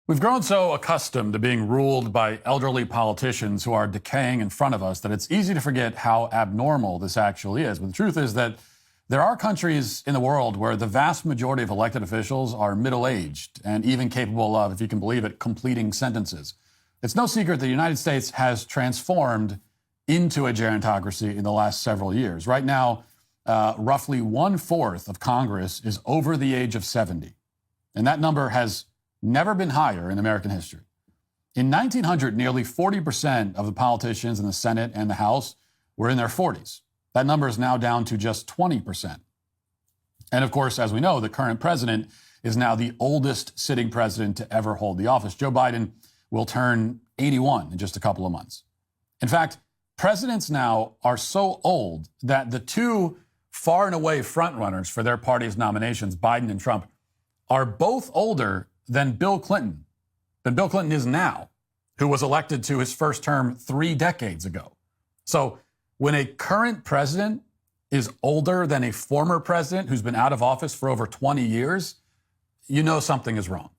We've grown so accustomed to being ruled by elderly politicians who are decaying in front of us that it's easy to forget how abnormal this actually is. But the truth is that there are countries in the world where the vast majority of elected officials are middle-aged and even capable of, if you can believe it, completing sentences. It's no secret the United States has transformed into a gerontocracy in the last several years. Right now, roughly 1/4 of Congress is over the age of 70. And that number has never been higher in American history. In 1900, nearly 40% of the politicians in the Senate and the House were in their 40s. That number is now down to just 20%. And of course, as we know, the current president is now the oldest sitting president to ever hold the office. Joe Biden will turn 81 in just a couple of months. In fact, presidents now are so old that the two far and away frontrunners for their party's nominations, Biden and Trump, are both older than Bill Clinton is now, who was elected to his first term 3 decades ago. So when a current president is older than a former president who's been out of office for over 20 years, you know something is wrong.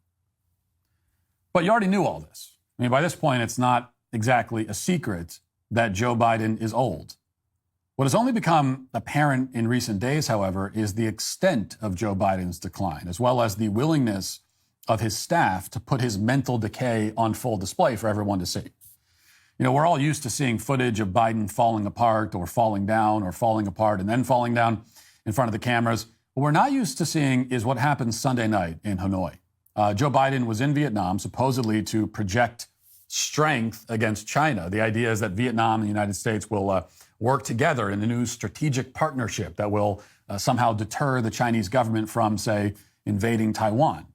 But you already knew all this. I mean, by this point, it's not exactly a secret that Joe Biden is old. What has only become apparent in recent days, however, is the extent of Joe Biden's decline, as well as the willingness of his staff to put his mental decay on full display for everyone to see. You know, we're all used to seeing footage of Biden falling apart or falling down or falling apart and then falling down in front of the cameras. What we're not used to seeing is what happened Sunday night in Hanoi. Joe Biden was in Vietnam, supposedly to project strength against China. The idea is that Vietnam and the United States will work together in a new strategic partnership that will somehow deter the Chinese government from, say, invading Taiwan.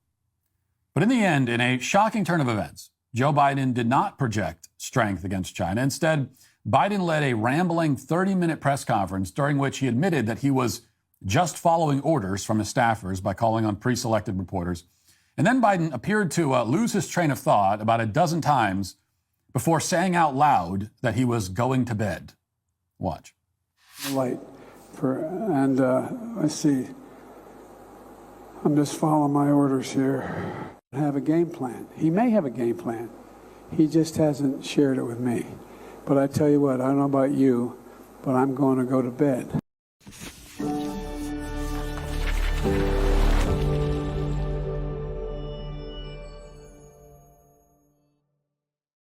But in the end, in a shocking turn of events, Joe Biden did not project strength against China. Instead, Biden led a rambling 30-minute press conference during which he admitted that he was just following orders from his staffers by calling on pre-selected reporters. And then Biden appeared to lose his train of thought about a dozen times before saying out loud that he was going to bed. Watch. Let's see. I'm just following my orders here. Have a game plan. He may have a game plan. He just hasn't shared it with me. But I tell you what, I don't know about you, but I'm going to go to bed.